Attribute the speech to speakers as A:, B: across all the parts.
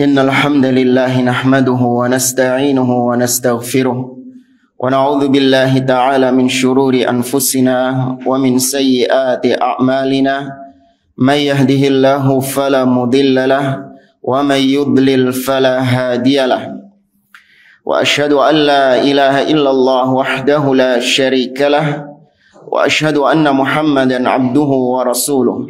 A: إن الحمد لله نحمده ونستعينه ونستغفره ونعوذ بالله تعالى من شرور أنفسنا ومن سيئات أعمالنا من يهده الله فلا مضل له ومن يضلل فلا هادي له وأشهد أن لا إله إلا الله وحده لا شريك له وأشهد أن محمدا عبده ورسوله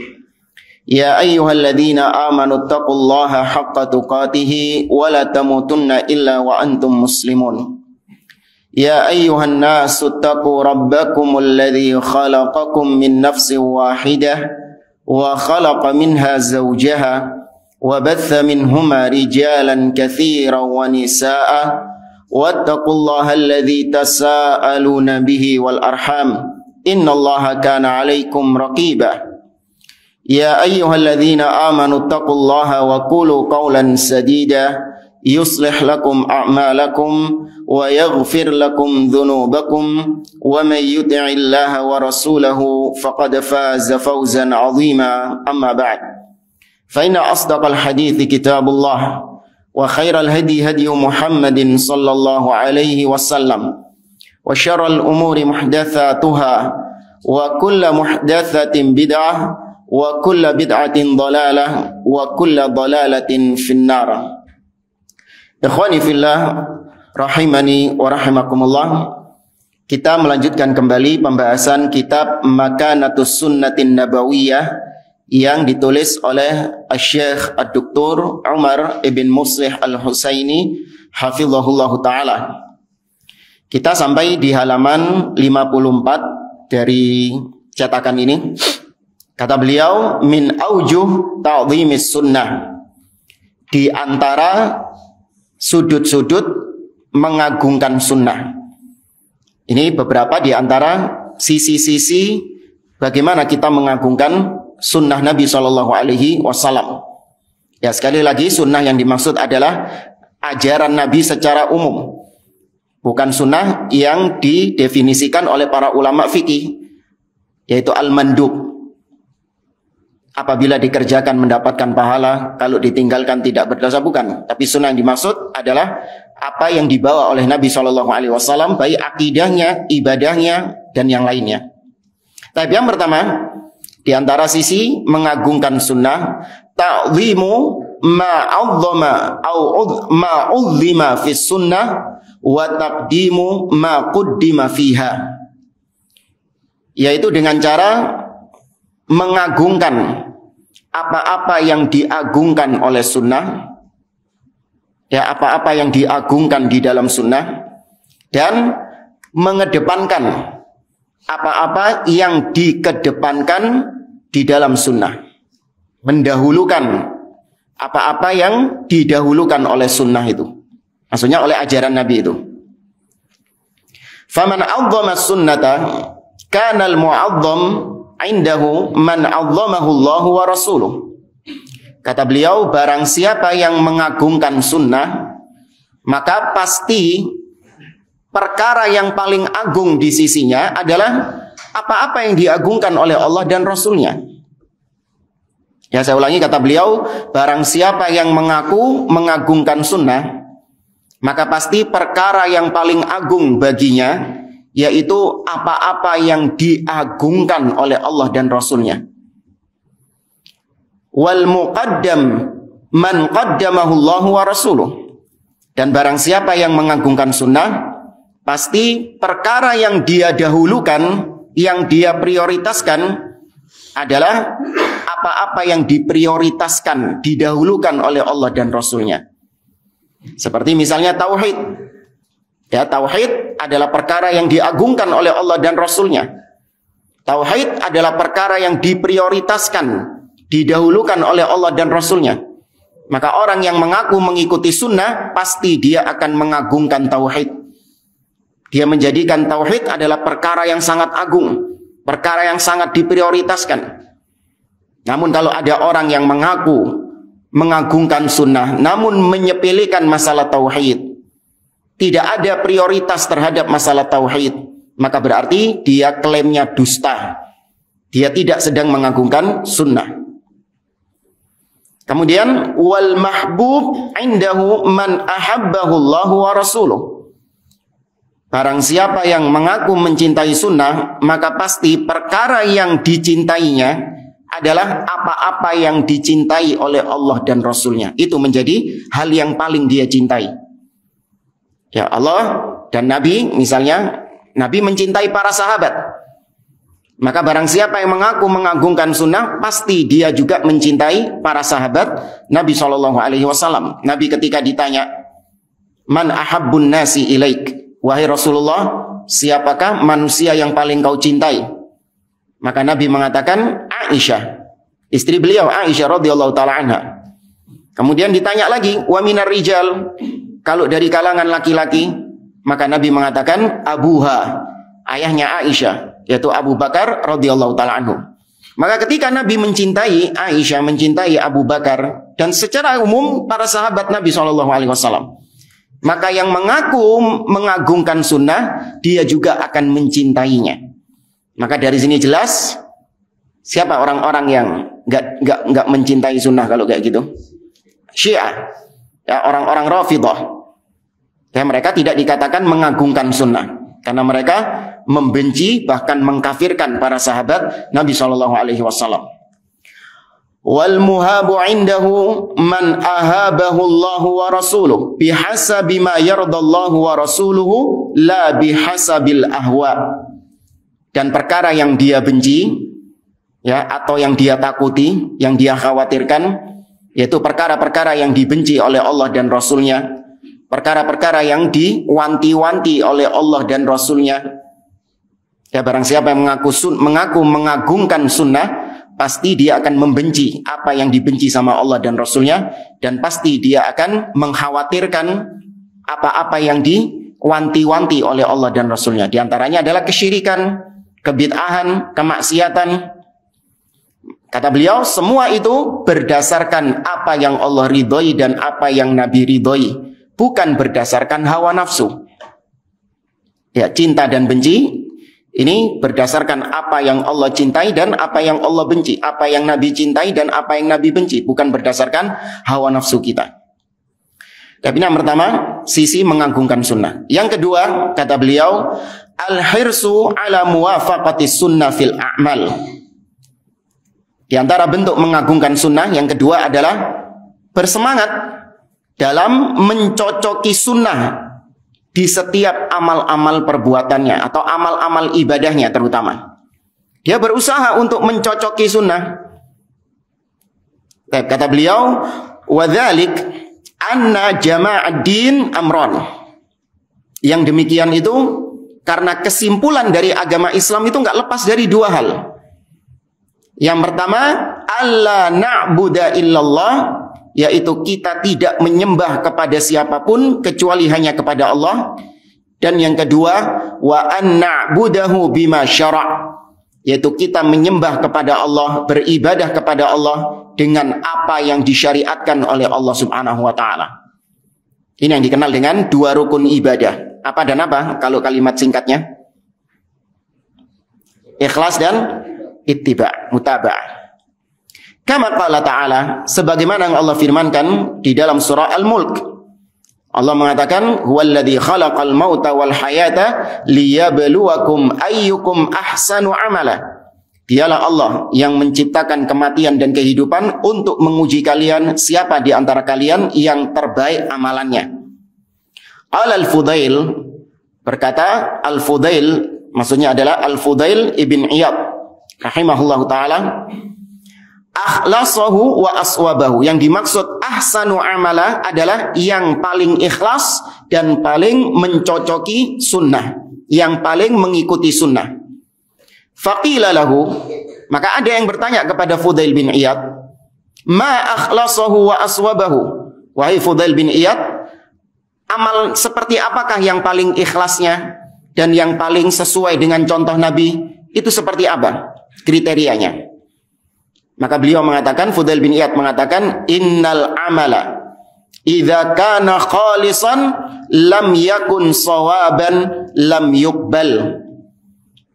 A: يا أيها الذين آمنوا اتقوا الله حق تقاته ولا تموتن إلا وأنتم مسلمون يا أيها الناس اتقوا ربكم الذي خلقكم من نفس واحدة وخلق منها زوجها وبث منهما رجالا كثيرا ونساء واتقوا الله الذي تساءلون به والأرحام إن الله كان عليكم رقيبا يا أيها الذين آمنوا اتقوا الله وقولوا قولا سديدا يصلح لكم أعمالكم ويغفر لكم ذنوبكم ومن يطع الله ورسوله فقد فاز فوزا عظيما أما بعد فإن أصدق الحديث كتاب الله وخير الهدي هدي محمد صلى الله عليه وسلم وشر الأمور محدثاتها وكل محدثة بدعة wa kullu bid'atin dhalalah wa kullu dhalalatin finnar. Ikhwani fillah rahimani wa rahimakumullah. Kita melanjutkan kembali pembahasan kitab Makanatus Sunnatin Nabawiyah yang ditulis oleh Syekh Ad-Doktor Umar ibn Muslih Al-Husaini hafizahullahu taala. Kita sampai di halaman 54 dari cetakan ini. Kata beliau, min aujuh ta'dhimis sunnah, di antara sudut-sudut mengagungkan sunnah. Ini beberapa di antara sisi-sisi bagaimana kita mengagungkan sunnah Nabi SAW. Ya, sekali lagi sunnah yang dimaksud adalah ajaran Nabi secara umum, bukan sunnah yang didefinisikan oleh para ulama fikih, yaitu al-mandub. Apabila dikerjakan mendapatkan pahala, kalau ditinggalkan tidak berdosa, bukan. Tapi sunnah yang dimaksud adalah apa yang dibawa oleh Nabi SAW, baik akidahnya, ibadahnya, dan yang lainnya. Tapi yang pertama, di antara sisi mengagungkan sunnah, ta'zimu ma'azzama au ma'uzzima fis sunnah wa taqdimu ma quddima fiha. Yaitu dengan cara mengagungkan apa-apa yang diagungkan oleh sunnah, ya, apa-apa yang diagungkan di dalam sunnah, dan mengedepankan apa-apa yang dikedepankan di dalam sunnah, mendahulukan apa-apa yang didahulukan oleh sunnah itu, maksudnya oleh ajaran Nabi itu. Faman 'azzama sunnata kana al-mu'azzam indahu man 'azzamahu Allah wa rasuluh. Kata beliau, barang siapa yang mengagungkan sunnah, maka pasti perkara yang paling agung di sisinya adalah apa-apa yang diagungkan oleh Allah dan Rasulnya. Ya, saya ulangi, kata beliau, barang siapa yang mengaku mengagungkan sunnah, maka pasti perkara yang paling agung baginya yaitu apa-apa yang diagungkan oleh Allah dan Rasulnya. Wal muqaddam man qaddamahu Allah wa rasuluh. Dan barang siapa yang mengagungkan sunnah, pasti perkara yang dia dahulukan, yang dia prioritaskan adalah apa-apa yang diprioritaskan, didahulukan oleh Allah dan Rasulnya. Seperti misalnya tauhid. Ya, tauhid adalah perkara yang diagungkan oleh Allah dan Rasulnya. Tauhid adalah perkara yang diprioritaskan, didahulukan oleh Allah dan Rasulnya. Maka orang yang mengaku mengikuti sunnah, pasti dia akan mengagungkan tauhid. Dia menjadikan tauhid adalah perkara yang sangat agung, perkara yang sangat diprioritaskan. Namun kalau ada orang yang mengaku mengagungkan sunnah, namun menyepelekan masalah tauhid, tidak ada prioritas terhadap masalah tauhid, maka berarti dia klaimnya dusta. Dia tidak sedang mengagungkan sunnah. Kemudian wal mahbub indahu man ahabbahu Allah wa rasuluh. Barang siapa yang mengaku mencintai sunnah, maka pasti perkara yang dicintainya adalah apa-apa yang dicintai oleh Allah dan Rasulnya. Itu menjadi hal yang paling dia cintai. Ya, Allah dan Nabi, misalnya Nabi mencintai para sahabat, maka barang siapa yang mengaku mengagungkan sunnah, pasti dia juga mencintai para sahabat Nabi SAW. Nabi ketika ditanya, man ahabbun nasi ilaik, wahai Rasulullah, siapakah manusia yang paling kau cintai? Maka Nabi mengatakan Aisyah, istri beliau Aisyah radhiyallahu taala anha. Kemudian ditanya lagi, wa minar rijal, kalau dari kalangan laki-laki, maka Nabi mengatakan abuha, ayahnya Aisyah, yaitu Abu Bakar radhiyallahu taala anhu. Maka ketika Nabi mencintai Aisyah, mencintai Abu Bakar, dan secara umum para sahabat Nabi SAW, maka yang mengaku mengagungkan sunnah, dia juga akan mencintainya. Maka dari sini jelas siapa orang-orang yang nggak mencintai sunnah kalau kayak gitu? Syiah, ya, orang-orang Rafidhah. Ya, mereka tidak dikatakan mengagungkan sunnah karena mereka membenci bahkan mengkafirkan para sahabat Nabi SAW. Wal muhabu indahu man ahabahu Allah wa rasuluh bihasabi ma yardallahu wa rasuluhu la bihasabil ahwa. Dan perkara yang dia benci, ya, atau yang dia takuti, yang dia khawatirkan, yaitu perkara-perkara yang dibenci oleh Allah dan Rasulnya, perkara-perkara yang diwanti-wanti oleh Allah dan Rasulnya. Ya, barang siapa yang mengaku mengagungkan sunnah, pasti dia akan membenci apa yang dibenci sama Allah dan Rasulnya, dan pasti dia akan mengkhawatirkan apa-apa yang diwanti-wanti oleh Allah dan Rasulnya. Di antaranya adalah kesyirikan, kebid'ahan, kemaksiatan. Kata beliau, semua itu berdasarkan apa yang Allah ridhoi dan apa yang Nabi ridhoi, bukan berdasarkan hawa nafsu. Ya, cinta dan benci ini berdasarkan apa yang Allah cintai dan apa yang Allah benci, apa yang Nabi cintai dan apa yang Nabi benci, bukan berdasarkan hawa nafsu kita. Tapi yang pertama, sisi mengagungkan sunnah. Yang kedua, kata beliau, al-hirsu ala muwafaqati sunnah fil a'mal. Di antara bentuk mengagungkan sunnah yang kedua adalah bersemangat dalam mencocoki sunnah di setiap amal-amal perbuatannya atau amal-amal ibadahnya terutama. Dia berusaha untuk mencocoki sunnah. Kata beliau, wadzalik anna jama'ad din amron. Yang demikian itu karena kesimpulan dari agama Islam itu nggak lepas dari dua hal. Yang pertama, alla na'budu illallah, yaitu kita tidak menyembah kepada siapapun kecuali hanya kepada Allah. Dan yang kedua, wa an na'budahu bima syara', yaitu kita menyembah kepada Allah, beribadah kepada Allah dengan apa yang disyariatkan oleh Allah Subhanahu wa taala. Ini yang dikenal dengan dua rukun ibadah. Apa dan apa kalau kalimat singkatnya? Ikhlas dan ittiba', mutaba'ah. Kama qala ta'ala, sebagaimana yang Allah firmankan di dalam surah Al-Mulk. Allah mengatakan, huwallazi khalaqal mauta wal hayata liyabluwakum ayyukum ahsanu amala. Dialah Allah yang menciptakan kematian dan kehidupan untuk menguji kalian siapa di antara kalian yang terbaik amalannya. Al-Fudail berkata, Al-Fudail maksudnya adalah Al-Fudail ibn Iyad rahimahullahu taala, akhlasahu wa aswabahu. Yang dimaksud ahsanu amala adalah yang paling ikhlas dan paling mencocoki sunnah, yang paling mengikuti sunnah. Faqila lahu, maka ada yang bertanya kepada Fudail bin Iyad, ma akhlasahu wa aswabahu, wahai Fudail bin Iyad, amal seperti apakah yang paling ikhlasnya dan yang paling sesuai dengan contoh Nabi, itu seperti apa kriterianya? Maka beliau mengatakan, Fudail bin Iyad mengatakan, innal amala idza kana khalisan lam yakun sawaban lam yuqbal.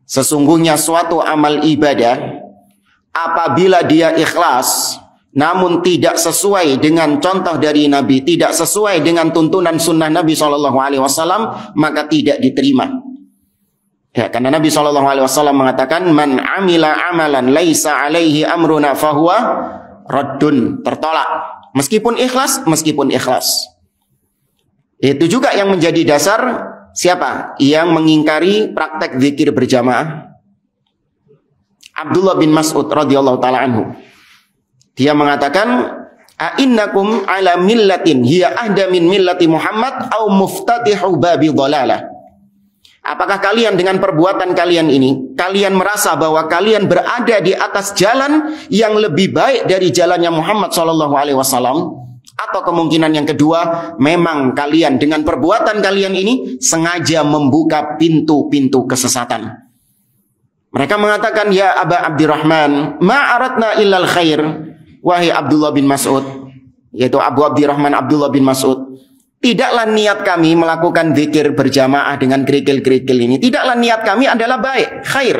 A: Sesungguhnya suatu amal ibadah apabila dia ikhlas namun tidak sesuai dengan contoh dari Nabi, tidak sesuai dengan tuntunan sunnah Nabi SAW, maka tidak diterima. Ya, karena Nabi SAW mengatakan, man amila amalan laisa alaihi amruna fahuwa raddun, tertolak. Meskipun ikhlas. Itu juga yang menjadi dasar siapa? Yang mengingkari praktek zikir berjamaah. Abdullah bin Mas'ud radhiyallahu taala anhu. Dia mengatakan, "A'innakum ala millatin hiya ahda min millati Muhammad au muftatihu babi dhalalah." Apakah kalian dengan perbuatan kalian ini, kalian merasa bahwa kalian berada di atas jalan yang lebih baik dari jalannya Muhammad sallallahu alaihi wasallam? Atau kemungkinan yang kedua, memang kalian dengan perbuatan kalian ini sengaja membuka pintu-pintu kesesatan. Mereka mengatakan, ya Aba Abdurrahman, ma'aratna illal khair. Wahai Abdullah bin Mas'ud, yaitu Abu Abdurrahman Abdullah bin Mas'ud, tidaklah niat kami melakukan zikir berjamaah dengan kerikil-kerikil ini. Tidaklah niat kami adalah baik, khair.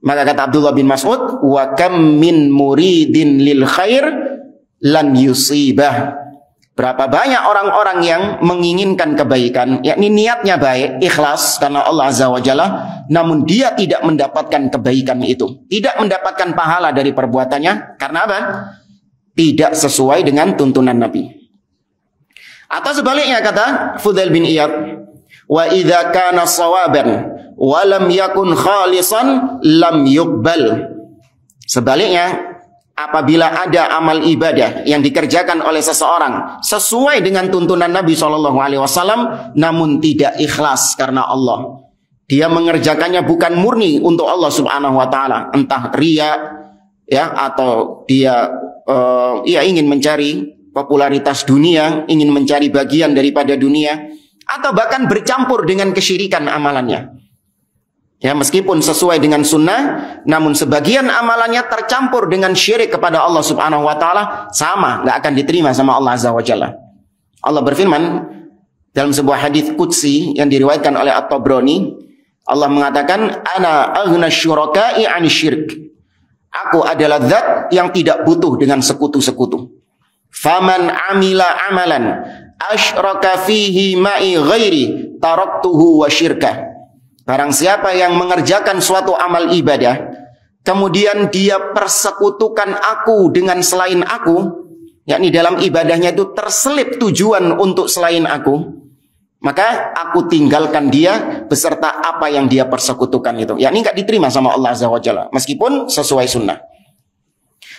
A: Maka kata Abdullah bin Mas'ud, wa kam min muridin lil khair lan yusibah. Berapa banyak orang-orang yang menginginkan kebaikan, yakni niatnya baik, ikhlas karena Allah Azza wa Jalla, namun dia tidak mendapatkan kebaikan itu, tidak mendapatkan pahala dari perbuatannya. Karena apa? Tidak sesuai dengan tuntunan Nabi. Atau sebaliknya kata Fudail bin Iyad, wa idza kana shawaban wa lam yakun khalisan lam yuqbal. Sebaliknya, apabila ada amal ibadah yang dikerjakan oleh seseorang sesuai dengan tuntunan Nabi SAW, namun tidak ikhlas karena Allah, dia mengerjakannya bukan murni untuk Allah Subhanahu Wa Taala, entah riya, ya, atau dia ingin mencari popularitas dunia, ingin mencari bagian daripada dunia, atau bahkan bercampur dengan kesyirikan amalannya. Ya, meskipun sesuai dengan sunnah, namun sebagian amalannya tercampur dengan syirik kepada Allah Subhanahu wa Ta'ala, sama, nggak akan diterima sama Allah Azza wa Jalla. Allah berfirman dalam sebuah hadis qudsi yang diriwayatkan oleh At-Tabrani, Allah mengatakan, ana aghna syuraka'i 'ani syirk. Aku adalah zat yang tidak butuh dengan sekutu-sekutu. Faman amila amalan asyraka fihi ma'i ghairi taraktuhu wa syirkah. Barang siapa yang mengerjakan suatu amal ibadah, kemudian dia persekutukan aku dengan selain aku, yakni dalam ibadahnya itu terselip tujuan untuk selain aku, maka aku tinggalkan dia beserta apa yang dia persekutukan itu. Yakni nggak diterima sama Allah Azza wa Jalla, meskipun sesuai sunnah.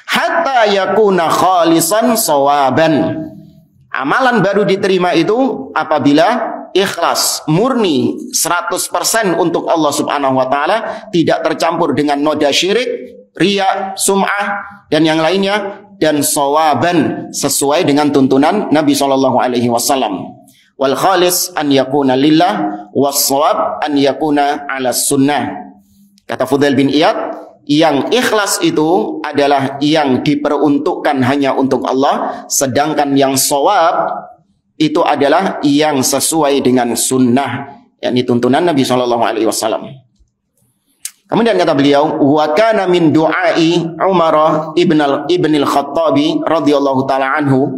A: Hatta yakuna khalisan sawaban. Amalan baru diterima itu apabila ikhlas, murni 100% untuk Allah Subhanahu wa Ta'ala, tidak tercampur dengan noda syirik, riya, sum'ah dan yang lainnya, dan sawaban, sesuai dengan tuntunan Nabi SAW. Wal khalis an yakuna lillah, was sawab an yakuna ala sunnah. Kata Fudail bin Iyad, yang ikhlas itu adalah yang diperuntukkan hanya untuk Allah, sedangkan yang sawab itu adalah yang sesuai dengan sunnah, yakni tuntunan Nabi SAW. Kemudian kata beliau, wa kana min du'ai Umar ibn al-Khattabi radhiyallahu taala anhu,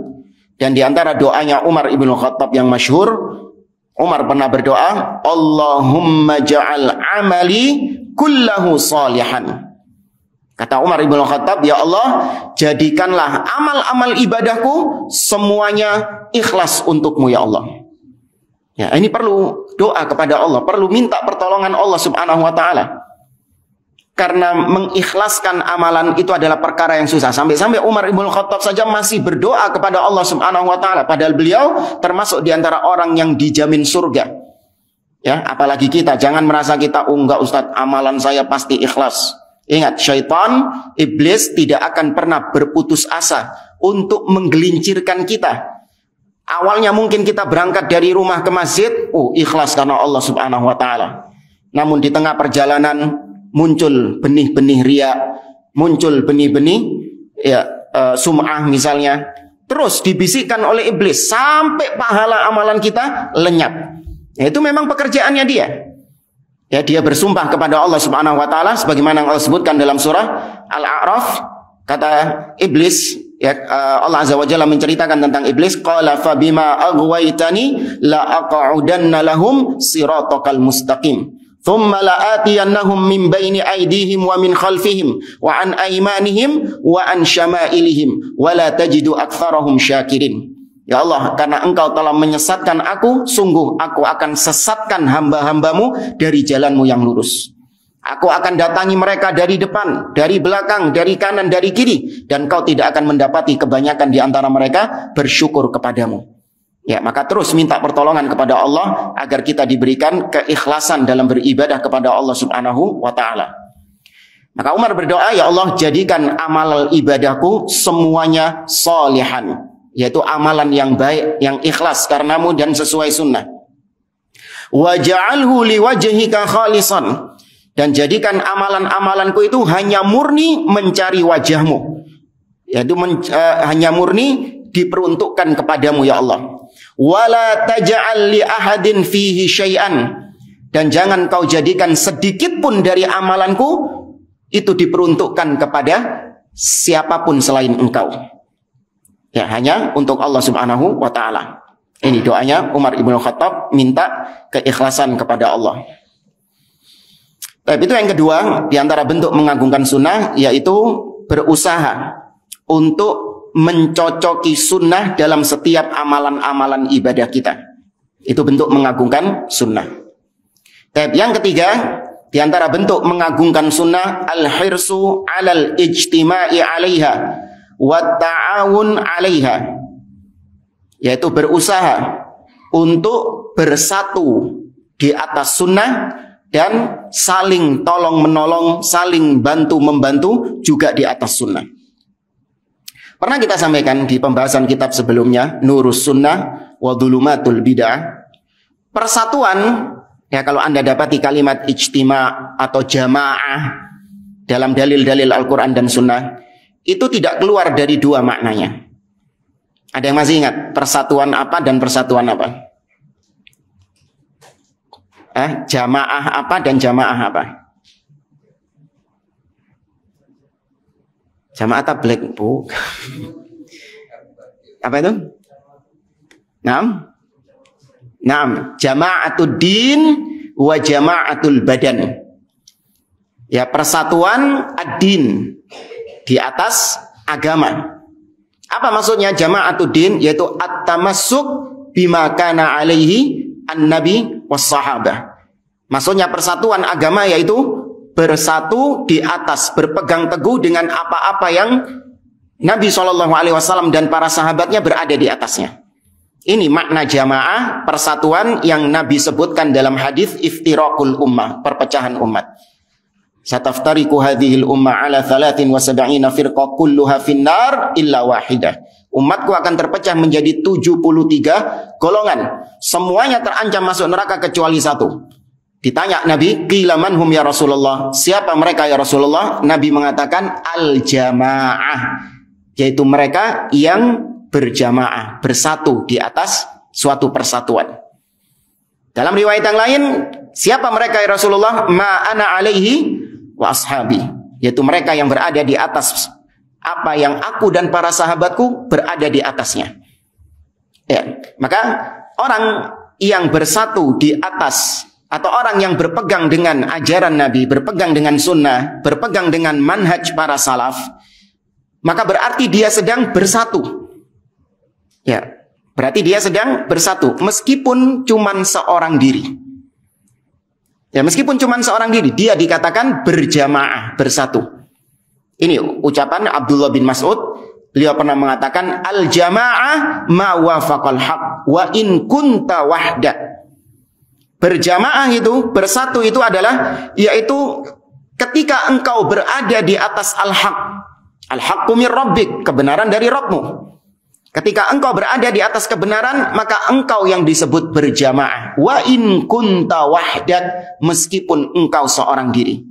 A: dan di antara doanya Umar ibn al-Khattab yang masyhur, Umar pernah berdoa, Allahumma ja'al amali kullahu salihan. Kata Umar ibn al-Khattab, ya Allah, jadikanlah amal-amal ibadahku semuanya ikhlas untukmu ya Allah. Ya, ini perlu doa kepada Allah, perlu minta pertolongan Allah Subhanahu wa Ta'ala. Karena mengikhlaskan amalan itu adalah perkara yang susah. Sampai-sampai Umar ibn al-Khattab saja masih berdoa kepada Allah Subhanahu wa Ta'ala, padahal beliau termasuk di antara orang yang dijamin surga. Ya, apalagi kita, jangan merasa kita, enggak Ustaz, amalan saya pasti ikhlas. Ingat, syaitan, iblis tidak akan pernah berputus asa untuk menggelincirkan kita. Awalnya mungkin kita berangkat dari rumah ke masjid, ikhlas karena Allah Subhanahu wa Ta'ala. Namun di tengah perjalanan muncul benih-benih riya, muncul benih-benih sum'ah misalnya. Terus dibisikkan oleh iblis sampai pahala amalan kita lenyap. Ya, itu memang pekerjaannya dia. Ya, dia bersumpah kepada Allah Subhanahu wa Ta'ala sebagaimana Allah sebutkan dalam surah Al-A'raf. Kata iblis, ya, Allah Azza wa Jalla menceritakan tentang iblis, qala fa bima aghwaytani la aq'udanna lahum siratakal mustaqim thumma la atiyannahum min baini aydihim wa min khalfihim wa an aymanihim wa an syama'ilihim wa la tajidu aktsarahum syakirin. Ya Allah, karena engkau telah menyesatkan aku, sungguh aku akan sesatkan hamba-hambamu dari jalanmu yang lurus. Aku akan datangi mereka dari depan, dari belakang, dari kanan, dari kiri. Dan kau tidak akan mendapati kebanyakan di antara mereka bersyukur kepadamu. Ya, maka terus minta pertolongan kepada Allah agar kita diberikan keikhlasan dalam beribadah kepada Allah Subhanahu wa ta'ala. Maka Umar berdoa, ya Allah, jadikan amal ibadahku semuanya salihan, yaitu amalan yang baik, yang ikhlas karenamu dan sesuai sunnah. Waj'alhu liwajhika khalisan, dan jadikan amalan-amalanku itu hanya murni mencari wajahmu, yaitu hanya murni diperuntukkan kepadamu ya Allah. Wala taj'al li ahadin fihi syai'an, dan jangan kau jadikan sedikit pun dari amalanku itu diperuntukkan kepada siapapun selain engkau. Ya, hanya untuk Allah Subhanahu wa ta'ala. Ini doanya Umar ibn Khattab, minta keikhlasan kepada Allah. Tapi itu yang kedua, di antara bentuk mengagungkan sunnah, yaitu berusaha untuk mencocoki sunnah dalam setiap amalan-amalan ibadah kita. Itu bentuk mengagungkan sunnah. Tapi yang ketiga, di antara bentuk mengagungkan sunnah, al-hirsu alal ijtima'i alaiha wa ta'awun alaiha, yaitu berusaha untuk bersatu di atas sunnah dan saling tolong menolong, saling bantu membantu juga di atas sunnah. Pernah kita sampaikan di pembahasan kitab sebelumnya, Nurus Sunnah wa Dhulumatul Bid'ah, persatuan, ya kalau Anda dapati kalimat ijtima' atau jamaah dalam dalil-dalil Al-Quran dan Sunnah, itu tidak keluar dari dua maknanya. Ada yang masih ingat persatuan apa dan persatuan apa? Jamaah apa dan jamaah apa? Jamaah tabligh, Bu. Apa itu? Naam. Naam, jama'atud din wa jama'atul badan. Ya, persatuan ad-din, di atas agama. Apa maksudnya jama'atud din? Yaitu at-tamassuk bima kana alaihi an-nabi was sahabah. Maksudnya persatuan agama yaitu bersatu di atas, berpegang teguh dengan apa-apa yang Nabi SAW dan para sahabatnya berada di atasnya. Ini makna jamaah, persatuan yang Nabi sebutkan dalam hadis iftiraqul ummah, perpecahan umat. Sataftariqu hadhil ummah ala 73 firqah kulluha finnar illa wahidah. Umatku akan terpecah menjadi 73 golongan. Semuanya terancam masuk neraka kecuali satu. Ditanya Nabi, qila man hum ya Rasulullah? Siapa mereka ya Rasulullah? Nabi mengatakan al-jamaah, yaitu mereka yang berjamaah, bersatu di atas suatu persatuan. Dalam riwayat yang lain, siapa mereka ya Rasulullah? Ma ana alaihi wa ashabi, yaitu mereka yang berada di atas apa yang aku dan para sahabatku berada di atasnya. Ya, maka orang yang bersatu di atas, atau orang yang berpegang dengan ajaran Nabi, berpegang dengan sunnah, berpegang dengan manhaj para salaf, maka berarti dia sedang bersatu. Ya, berarti dia sedang bersatu, meskipun cuman seorang diri. Ya, meskipun cuman seorang diri, dia dikatakan berjamaah, bersatu. Ini ucapan Abdullah bin Mas'ud. Beliau pernah mengatakan, al-jamaah ma wafaqal haq wa in kunta wahda. Berjamaah itu, bersatu itu adalah, yaitu ketika engkau berada di atas al-haq. Al-haqqu min rabbik, kebenaran dari Rabbmu. Ketika engkau berada di atas kebenaran, maka engkau yang disebut berjamaah. Wa in kunta wahdak, meskipun engkau seorang diri.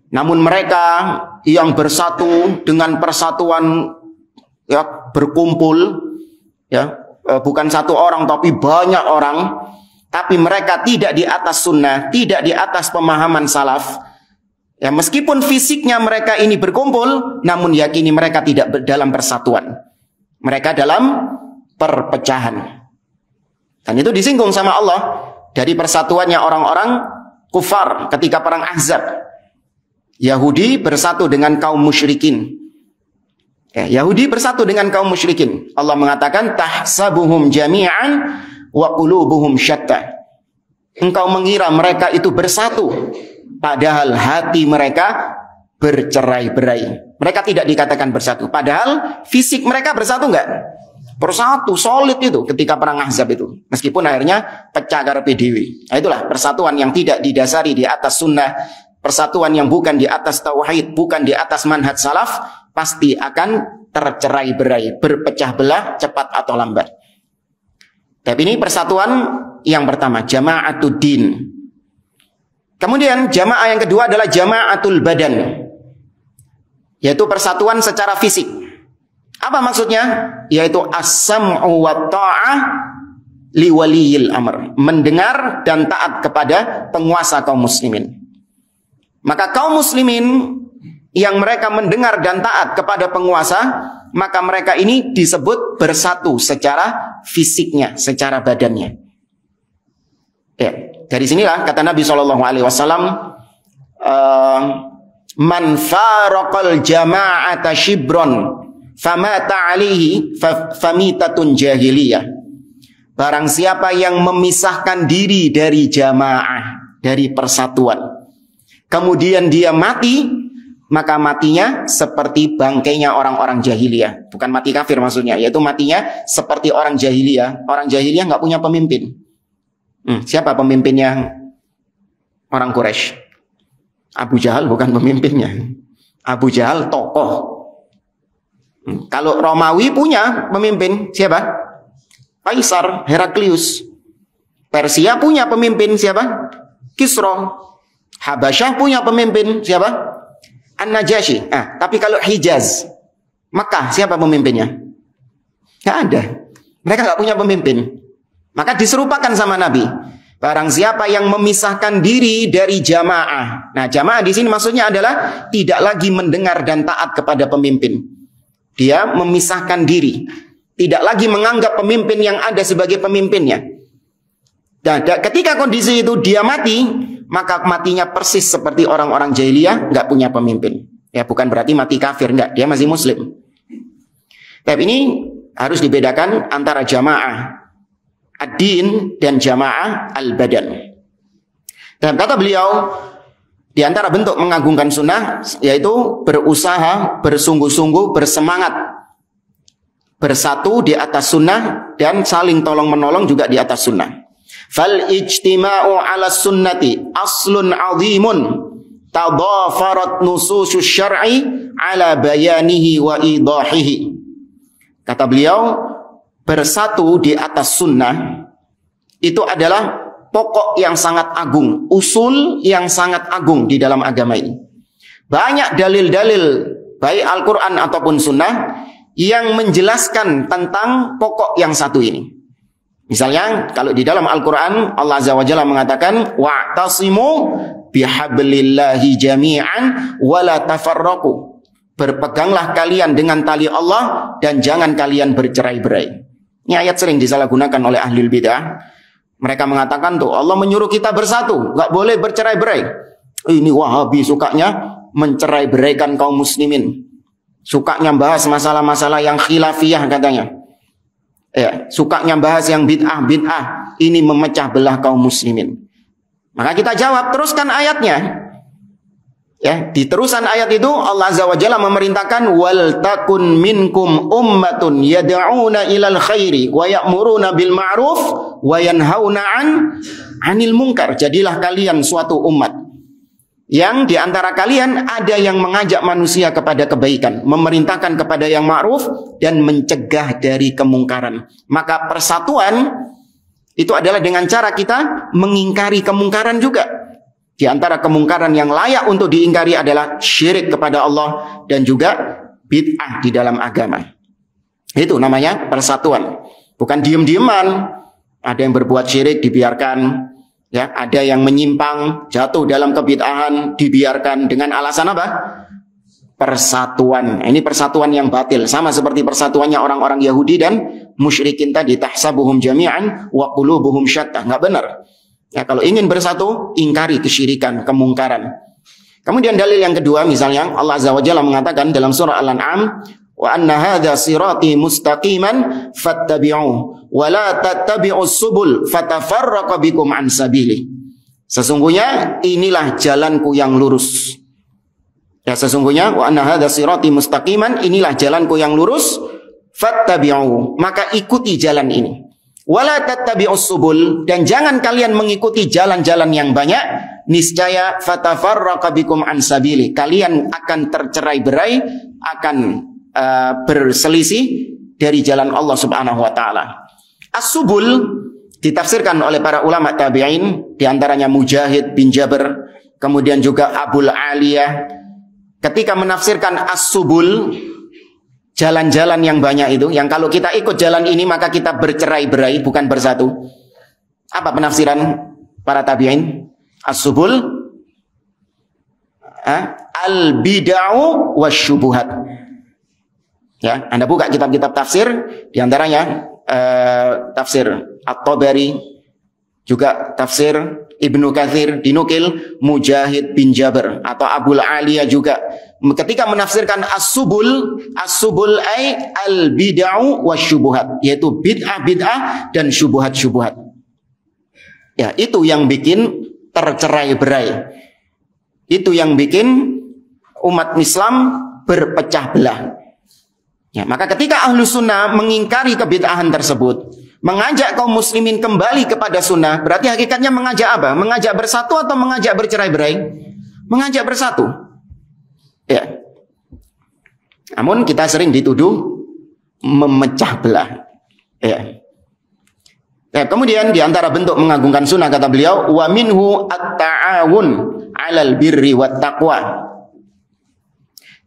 A: Namun mereka yang bersatu dengan persatuan, ya, berkumpul, ya, bukan satu orang tapi banyak orang, tapi mereka tidak di atas sunnah, tidak di atas pemahaman salaf, Ya, meskipun fisiknya mereka ini berkumpul, namun yakini mereka tidak dalam persatuan. Mereka dalam perpecahan. Dan itu disinggung sama Allah dari persatuannya orang-orang kufar ketika perang Ahzab. Yahudi bersatu dengan kaum musyrikin. Ya, Yahudi bersatu dengan kaum musyrikin. Allah mengatakan tahsabuhum jami'an wa qulubuhum syatta. Engkau mengira mereka itu bersatu, padahal hati mereka bercerai-berai. Mereka tidak dikatakan bersatu, padahal fisik mereka bersatu enggak? Bersatu, solid itu ketika perang Ahzab itu. Meskipun akhirnya pecah karepe dhewe. Nah, itulah persatuan yang tidak didasari di atas sunnah, persatuan yang bukan di atas tauhid, bukan di atas manhaj salaf, pasti akan tercerai-berai, berpecah belah cepat atau lambat. Tapi ini persatuan yang pertama, jama'atud din. Kemudian jamaah yang kedua adalah jama'atul badan, yaitu persatuan secara fisik. Apa maksudnya? Yaitu as-sam'u wa ta'ah li waliyil amr, mendengar dan taat kepada penguasa kaum muslimin. Maka kaum muslimin yang mereka mendengar dan taat kepada penguasa, maka mereka ini disebut bersatu secara fisiknya, secara badannya. Ya, dari sinilah kata Nabi SAW, man faraqal jama'ata shibron famata alihi famitatun jahiliyah. Barang siapa yang memisahkan diri dari jamaah, dari persatuan, kemudian dia mati, maka matinya seperti bangkainya orang-orang jahiliyah. Bukan mati kafir maksudnya, yaitu matinya seperti orang jahiliyah. Orang jahiliyah nggak punya pemimpin. Siapa pemimpinnya orang Quraisy? Abu Jahal bukan pemimpinnya. Abu Jahal tokoh. Kalau Romawi punya pemimpin siapa? Kaisar, Heraklius. Persia punya pemimpin siapa? Kisra. Habasyah punya pemimpin siapa? An-Najasyi. Tapi kalau Hijaz, Makkah, siapa pemimpinnya? Nggak ada. Mereka nggak punya pemimpin. Maka diserupakan sama Nabi. Barang siapa yang memisahkan diri dari jamaah. Nah, jamaah di sini maksudnya adalah tidak lagi mendengar dan taat kepada pemimpin. Dia memisahkan diri. Tidak lagi menganggap pemimpin yang ada sebagai pemimpinnya. Dan ketika kondisi itu dia mati, maka matinya persis seperti orang-orang jahiliyah, nggak punya pemimpin. Ya, bukan berarti mati kafir, enggak. Dia masih muslim. Tapi ini harus dibedakan antara jamaah ad-din dan jamaah al-badan. Dan kata beliau, di antara bentuk mengagungkan sunnah yaitu berusaha, bersungguh-sungguh, bersemangat bersatu di atas sunnah dan saling tolong-menolong juga di atas sunnah. Fal ijtima'u 'ala sunnati aslun 'azimun tadafarat nususus syar'i 'ala bayanihi wa idahihi. Kata beliau, bersatu di atas sunnah itu adalah pokok yang sangat agung, usul yang sangat agung di dalam agama ini. Banyak dalil-dalil baik Al-Quran ataupun sunnah yang menjelaskan tentang pokok yang satu ini. Misalnya kalau di dalam Al-Quran Allah Azza wa Jalla mengatakan wa'tasimu bihablillahi jami'an wala tafarraqu. Berpeganglah kalian dengan tali Allah dan jangan kalian bercerai-berai. Ini ayat sering disalahgunakan oleh ahlul bidah. Mereka mengatakan tuh Allah menyuruh kita bersatu, nggak boleh bercerai-berai. Ini Wahabi sukanya mencerai-beraikan kaum muslimin. Sukanya bahas masalah-masalah yang khilafiyah katanya. Ya, sukanya bahas yang bid'ah. Ini memecah belah kaum muslimin. Maka kita jawab, teruskan ayatnya. Ya, di terusan ayat itu Allah Azza wa Jalla memerintahkan wal takun minkum ummatun yad'una ilal khairi wa ya'muruna bil ma'ruf wa yanhauna 'anil munkar. Jadilah kalian suatu umat yang di antara kalian ada yang mengajak manusia kepada kebaikan, memerintahkan kepada yang ma'ruf dan mencegah dari kemungkaran. Maka persatuan itu adalah dengan cara kita mengingkari kemungkaran juga. Di antara kemungkaran yang layak untuk diingkari adalah syirik kepada Allah dan juga bid'ah di dalam agama. Itu namanya persatuan. Bukan diem-dieman. Ada yang berbuat syirik dibiarkan. Ya, ada yang menyimpang, jatuh dalam kebid'ahan, dibiarkan dengan alasan apa? Persatuan. Ini persatuan yang batil, sama seperti persatuannya orang-orang Yahudi dan musyrikin tadi, tahsabuhum jami'an wa qulubuhum syattah. Enggak benar. Ya, kalau ingin bersatu, ingkari kesyirikan, kemungkaran. Kemudian dalil yang kedua, misalnya Allah Azza wa Jalla mengatakan dalam surah Al-An'am, wa anna hadza sirati mustaqiman fattabi'uhu wa la tattabi'us subul fatafarraqa bikum an sabili. Sesungguhnya inilah jalanku yang lurus. Ya, sesungguhnya wa anna hadza sirati mustaqiman, inilah jalanku yang lurus, fattabi'uhu, maka ikuti jalan ini. Wa la tattabi'us subul, dan jangan kalian mengikuti jalan-jalan yang banyak, niscaya fatafarraqa bikum an sabili, kalian akan tercerai-berai, akan berselisih dari jalan Allah Subhanahu wa taala. As-subul ditafsirkan oleh para ulama tabi'in, di antaranya Mujahid bin Jabr, kemudian juga Abul Aliyah, ketika menafsirkan as-subul, jalan-jalan yang banyak itu, yang kalau kita ikut jalan ini maka kita bercerai-berai, bukan bersatu. Apa penafsiran para tabi'in? As-subul al-bid'u wasyubuhat. Ya, Anda buka kitab-kitab tafsir, di antaranya tafsir At-Tabari, juga tafsir Ibnu Katsir, dinukil Mujahid bin Jabr atau Abul Aliyah juga. Ketika menafsirkan as-subul, as-subul ay al-bid'u wasyubuhat, yaitu bid'ah-bid'ah dan syubhat-syubhat. Ya, itu yang bikin tercerai-berai. Itu yang bikin umat Islam berpecah belah. Ya, maka ketika ahlu sunnah mengingkari kebid'ahan tersebut, mengajak kaum muslimin kembali kepada sunnah, berarti hakikatnya mengajak apa? Mengajak bersatu atau mengajak bercerai-berai? Mengajak bersatu. Ya. Namun kita sering dituduh memecah belah. Ya. Ya, kemudian di antara bentuk mengagungkan sunnah, kata beliau, wa minhu at-ta'awun 'alal birri wat taqwa.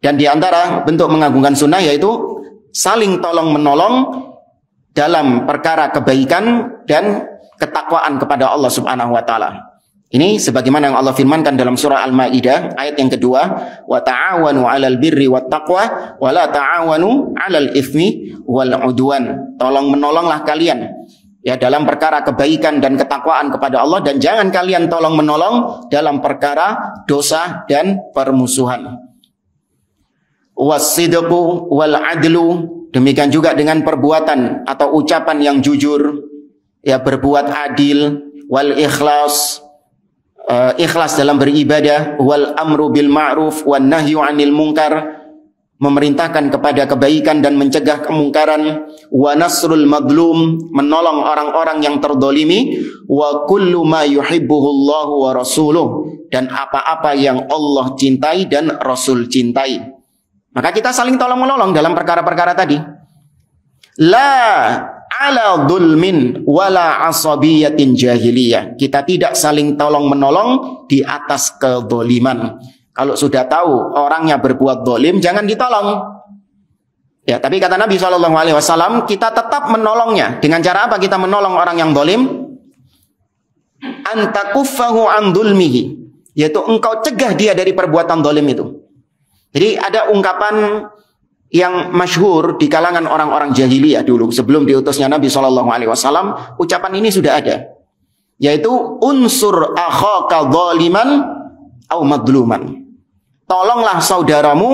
A: Dan di antara bentuk mengagungkan sunnah yaitu saling tolong-menolong dalam perkara kebaikan dan ketakwaan kepada Allah Subhanahu wa taala. Ini sebagaimana yang Allah firmankan dalam surah Al-Maidah ayat yang kedua, wa ta'awanu 'alal birri wat taqwa wa la ta'awanu 'alal itsmi wal 'udwan. Tolong-menolonglah kalian ya dalam perkara kebaikan dan ketakwaan kepada Allah, dan jangan kalian tolong-menolong dalam perkara dosa dan permusuhan. Was-sidqu wal 'adlu, demikian juga dengan perbuatan atau ucapan yang jujur, ya, berbuat adil, wal ikhlas, ikhlas dalam beribadah, wal amru bil ma'ruf wan nahyu 'anil munkar, memerintahkan kepada kebaikan dan mencegah kemungkaran, wa nasrul madlum, menolong orang-orang yang terdolimi, wa kullu ma yuhibbuhullahu wa rasuluh, dan apa-apa yang Allah cintai dan Rasul cintai. Maka kita saling tolong-menolong dalam perkara-perkara tadi. La ala dhulmin wala asabiyatin jahiliyah. Kita tidak saling tolong-menolong di atas kedoliman. Kalau sudah tahu orangnya berbuat dolim, jangan ditolong. Ya, tapi kata Nabi SAW, kita tetap menolongnya. Dengan cara apa kita menolong orang yang dolim? Antakuffahu an dhulmihi, yaitu engkau cegah dia dari perbuatan dolim itu. Jadi ada ungkapan yang masyhur di kalangan orang-orang jahiliyah dulu sebelum diutusnya Nabi SAW. Ucapan ini sudah ada, yaitu unsur akhaka zaliman au madluman. Tolonglah saudaramu,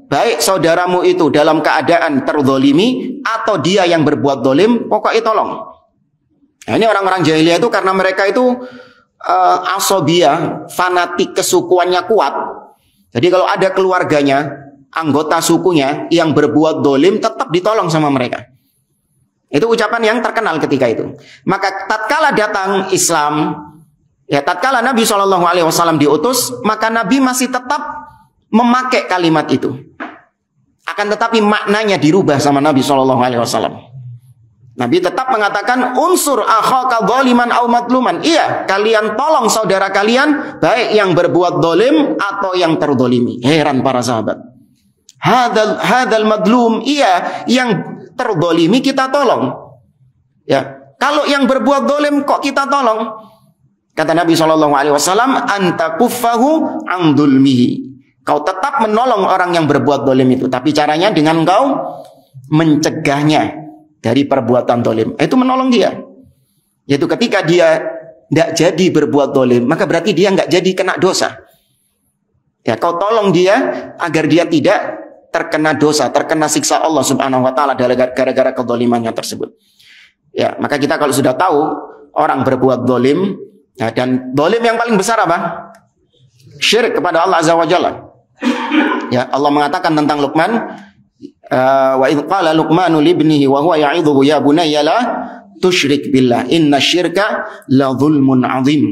A: baik saudaramu itu dalam keadaan terzolimi atau dia yang berbuat dolim, pokoknya tolong. Nah, ini orang-orang jahiliyah itu karena mereka itu asobiyah, fanatik, kesukuannya kuat. Jadi kalau ada keluarganya, anggota sukunya yang berbuat dolim, tetap ditolong sama mereka. Itu ucapan yang terkenal ketika itu. Maka tatkala datang Islam, ya tatkala Nabi SAW diutus, maka Nabi masih tetap memakai kalimat itu. Akan tetapi maknanya dirubah sama Nabi SAW. Nabi tetap mengatakan unsur akhaka zaliman au madluman. Iya, kalian tolong saudara kalian, baik yang berbuat dolim atau yang terdolimi. Heran para sahabat. Hadal madlum, iya, yang terdolimi kita tolong. Ya, kalau yang berbuat dolim kok kita tolong? Kata Nabi SAW, anta kuffahu an dzulmihi. Kau tetap menolong orang yang berbuat dolim itu, tapi caranya dengan kau mencegahnya dari perbuatan dolim. Itu menolong dia. Yaitu ketika dia tidak jadi berbuat dolim, maka berarti dia nggak jadi kena dosa. Ya, kau tolong dia agar dia tidak terkena dosa, terkena siksa Allah Subhanahu wa taala gara-gara kedolimannya tersebut. Ya, maka kita kalau sudah tahu orang berbuat dolim, ya, dan dolim yang paling besar apa? Syirik kepada Allah Azza wa Jalla. Ya, Allah mengatakan tentang Luqman, wa idh qala Luqmanu libnihi wa huwa ya'idhuhu ya bunayya la tusyrik billah inna syirka la dzulmun 'adzim.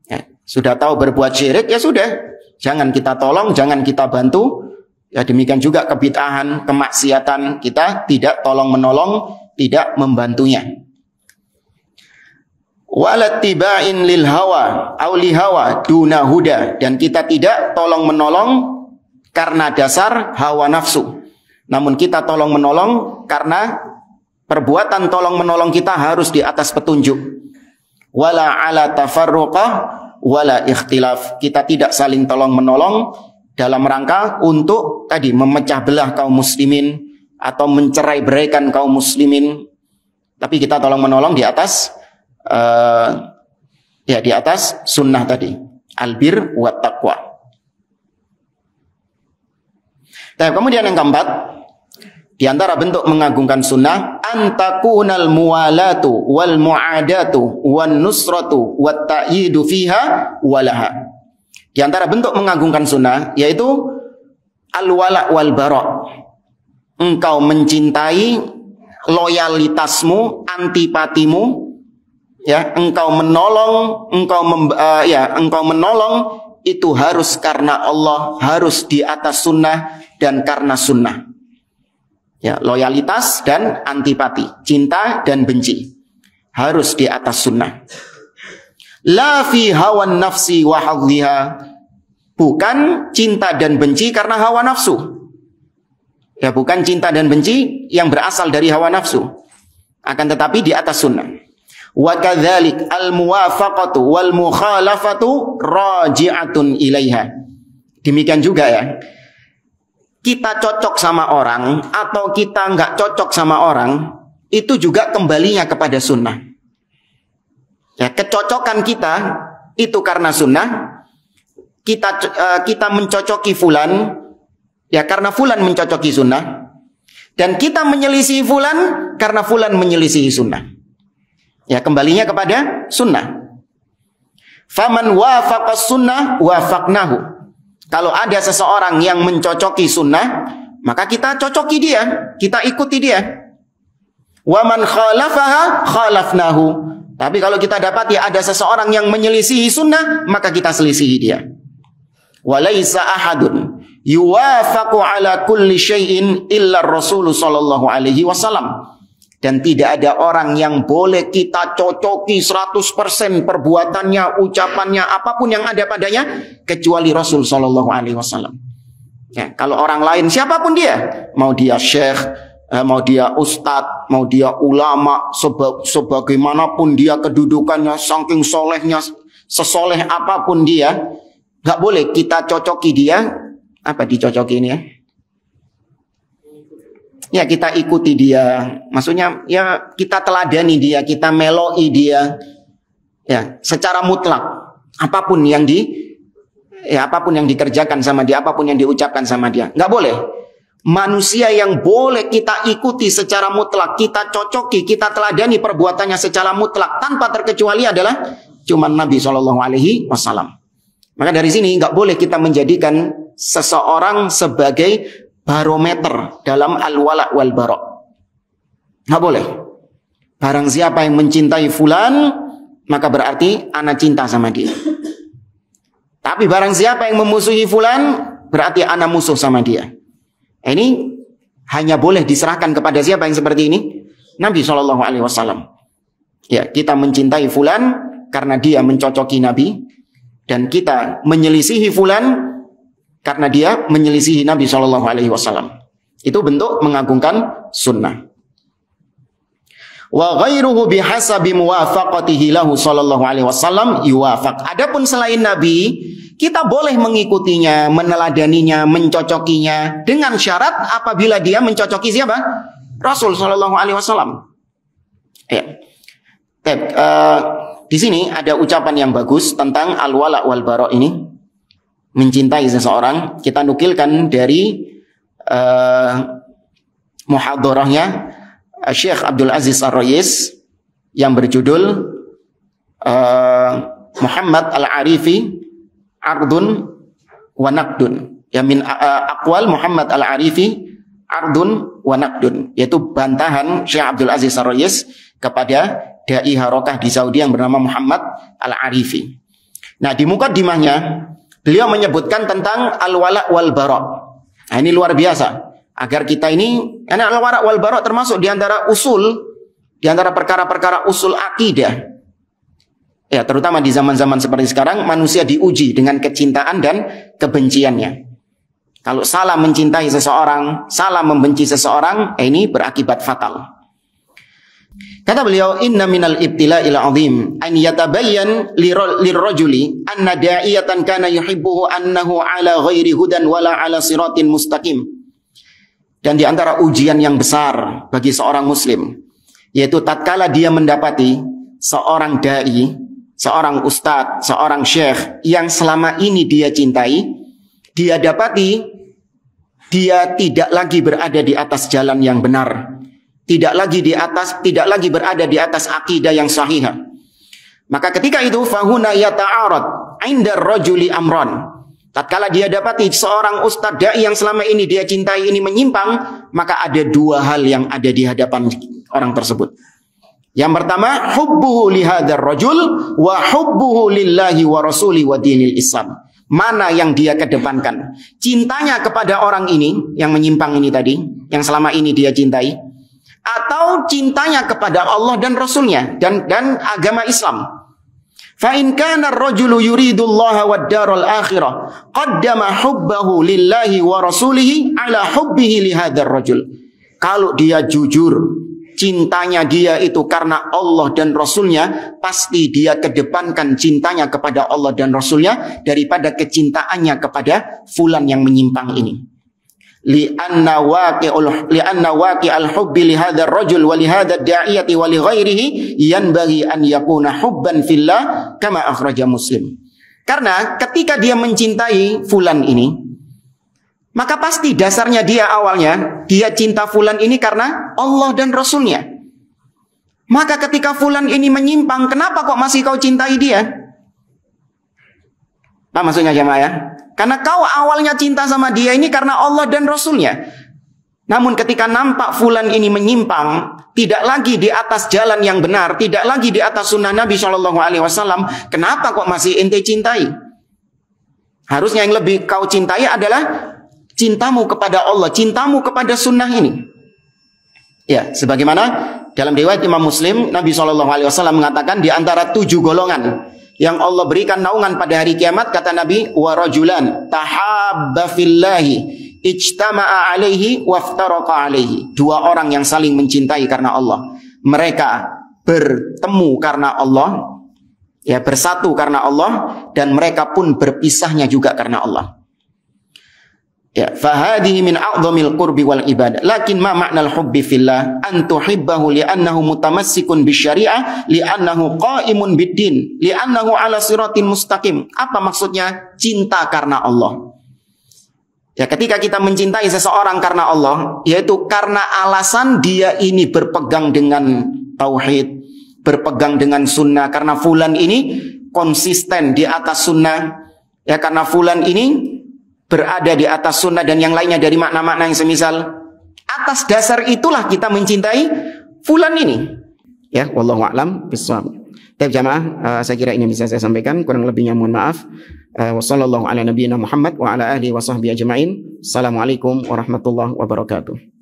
A: Ya, sudah tahu berbuat syirik, ya sudah, jangan kita tolong, jangan kita bantu. Ya, demikian juga kebid'ahan, kemaksiatan, kita tidak tolong menolong, tidak membantunya. Walattiba'in lil hawa aw li hawa duna huda, dan kita tidak tolong menolong karena dasar hawa nafsu, namun kita tolong menolong karena perbuatan tolong menolong kita harus di atas petunjuk. Wala ala tafarruqah wala ikhtilaf, kita tidak saling tolong menolong dalam rangka untuk tadi memecah belah kaum muslimin atau mencerai beraikan kaum muslimin, tapi kita tolong menolong di atas ya di atas sunnah tadi, albir wa taqwa. Nah, kemudian yang keempat, di antara bentuk mengagungkan sunnah, antakunal muwalatu wal muadatu wan nusratu wat ta'idu fiha walaha. Di antara bentuk mengagungkan sunnah yaitu al-wala wal bara. Engkau mencintai, loyalitasmu, antipatimu, ya, engkau menolong, engkau menolong itu harus karena Allah, harus di atas sunnah dan karena sunnah. Ya, loyalitas dan antipati, cinta dan benci harus di atas sunnah. La fi hawan nafsi wa hadhiha, bukan cinta dan benci karena hawa nafsu. Ya, bukan cinta dan benci yang berasal dari hawa nafsu, akan tetapi di atas sunnah. Wa kadzalik al muwafaqatu wal mukhalafatu raji'atun ilaiha. Demikian juga ya, kita cocok sama orang atau kita nggak cocok sama orang, itu juga kembalinya kepada sunnah. Ya, kecocokan kita itu karena sunnah. Kita mencocoki fulan, ya karena fulan mencocoki sunnah. Dan kita menyelisihi fulan karena fulan menyelisihi sunnah. Ya, kembalinya kepada sunnah. Faman wafaqas sunnah wafaqnahu. Kalau ada seseorang yang mencocoki sunnah, maka kita cocoki dia, kita ikuti dia. Wa man khalafaha khalafnahu. Tapi kalau kita dapati ada seseorang yang menyelisihi sunnah, maka kita selisihi dia. Wa laisa ahadun yuwafaqu ala kulli syai'in illa Rasul sallallahu alaihi wasallam. Dan tidak ada orang yang boleh kita cocoki 100% perbuatannya, ucapannya, apapun yang ada padanya, kecuali Rasul Sallallahu Alaihi Wasallam. Ya, kalau orang lain, siapapun dia, mau dia syekh, mau dia ustadz, mau dia ulama, sebagaimanapun dia kedudukannya, saking solehnya, sesoleh apapun dia, nggak boleh kita cocoki dia. Apa dicocoki ini ya? Ya, kita ikuti dia, maksudnya ya kita teladani dia, kita meloi dia, ya secara mutlak. Apapun yang dikerjakan sama dia, apapun yang diucapkan sama dia, nggak boleh. Manusia yang boleh kita ikuti secara mutlak, kita cocoki, kita teladani perbuatannya secara mutlak tanpa terkecuali adalah cuma Nabi SAW. Maka dari sini nggak boleh kita menjadikan seseorang sebagai barometer dalam al-wala wal bara. Nggak boleh. Barang siapa yang mencintai fulan, maka berarti ana cinta sama dia. Tapi barang siapa yang memusuhi fulan, berarti ana musuh sama dia. Ini hanya boleh diserahkan kepada siapa yang seperti ini? Nabi SAW. Ya, kita mencintai fulan karena dia mencocoki Nabi, dan kita menyelisihi fulan karena dia menyelisihi Nabi SAW. Itu bentuk mengagungkan sunnah. Wa ghairuhu bihasabi muwafaqatihi lahu sallallahu alaihi wasallam yuwafaq. Adapun selain Nabi, kita boleh mengikutinya, meneladaninya, mencocokinya dengan syarat apabila dia mencocoki siapa? Rasul sallallahu alaihi wasallam. Ya. Di sini ada ucapan yang bagus tentang al-wala wal bara ini, mencintai seseorang. Kita nukilkan dari muhadharahnya Syekh Abdul Aziz Ar-Rayis yang berjudul Muhammad Al-Arifi Ardun wa Naqdun. Ya, min aqwal Muhammad Al-Arifi Ardun wa Naqdun, yaitu bantahan Syekh Abdul Aziz Ar-Rayis kepada dai harokah di Saudi yang bernama Muhammad Al-Arifi. Nah, di mukaddimahnya beliau menyebutkan tentang al-wala wal bara. Nah, ini luar biasa. Agar kita ini, karena al-wala wal bara termasuk di antara usul, di antara perkara-perkara usul akidah. Ya, terutama di zaman-zaman seperti sekarang, manusia diuji dengan kecintaan dan kebenciannya. Kalau salah mencintai seseorang, salah membenci seseorang, ini berakibat fatal. Kata beliau, inna minal ibtila'il azim an yatabayyan lirrajuli anna da'iyatan kana yuhibbuhu annahu ala ghairi hudan wala ala siratin mustaqim. Dan di antara ujian yang besar bagi seorang muslim, yaitu tatkala dia mendapati seorang dai, seorang ustadz, seorang syekh yang selama ini dia cintai, dia dapati dia tidak lagi berada di atas jalan yang benar, tidak lagi berada di atas akidah yang sahihah. Maka ketika itu fahuna yata'arad 'inda ar-rajuli amran. Tatkala dia dapati seorang ustadz dai yang selama ini dia cintai ini menyimpang, maka ada dua hal yang ada di hadapan orang tersebut. Yang pertama, hubbuhu li hadzal rajul wa hubbuhu lillahi wa rasuli wa dinil Islam. Mana yang dia kedepankan? Cintanya kepada orang ini yang menyimpang ini tadi, yang selama ini dia cintai, atau cintanya kepada Allah dan Rasulnya dan agama Islam. Fa in kana ar-rajulu yuridullaha wad-daral akhirah qaddama hubbahu lillahi wa rasulihi ala hubbihi li hadzal rajul. Kalau dia jujur, cintanya dia itu karena Allah dan Rasulnya, pasti dia kedepankan cintanya kepada Allah dan Rasulnya daripada kecintaannya kepada fulan yang menyimpang ini. Li'anna waqi'al hubbi li hadzal rajul wa li hadzal da'iyati wa li ghairihi yanbaghi an yakuna hubban fillah kama akhraja Muslim. Karena ketika dia mencintai fulan ini, maka pasti dasarnya dia awalnya dia cinta fulan ini karena Allah dan Rasulnya. Maka ketika fulan ini menyimpang, kenapa kok masih kau cintai dia? Nah, maksudnya jamaah ya? Karena kau awalnya cinta sama dia ini karena Allah dan Rasulnya. Namun ketika nampak fulan ini menyimpang, tidak lagi di atas jalan yang benar, tidak lagi di atas sunnah Nabi SAW, kenapa kok masih ente cintai? Harusnya yang lebih kau cintai adalah cintamu kepada Allah, cintamu kepada sunnah ini. Ya, sebagaimana dalam riwayat Imam Muslim, Nabi SAW mengatakan di antara 7 golongan yang Allah berikan naungan pada hari kiamat, kata Nabi, wa rajulan tahabba fillahi ijtama'a alaihi waftaraqa alaihi. 2 orang yang saling mencintai karena Allah. Mereka bertemu karena Allah, ya, bersatu karena Allah, dan mereka pun berpisahnya juga karena Allah. Ya, fahadihi min a'dhamil qurbi wal ibadah. Lakin ma ma'nal hubbi fillah an tuhibbahu li'annahu mutamassikun bisyari'ah, li'annahu qa'imun biddin, li'annahu ala siratin mustaqim. Apa maksudnya cinta karena Allah? Ya, ketika kita mencintai seseorang karena Allah, yaitu karena alasan dia ini berpegang dengan tauhid, berpegang dengan sunnah, karena fulan ini konsisten di atas sunnah, ya, karena fulan ini berada di atas sunnah dan yang lainnya dari makna-makna yang semisal. Atas dasar itulah kita mencintai fulan ini. Ya, wallahu a'lam bishawab. Baik jamaah, saya kira ini bisa saya sampaikan, kurang lebihnya mohon maaf. Wassallallahu ala nabiyyina Muhammad wa ala alihi wa sahbihi ajma'in. Assalamualaikum warahmatullahi wabarakatuh.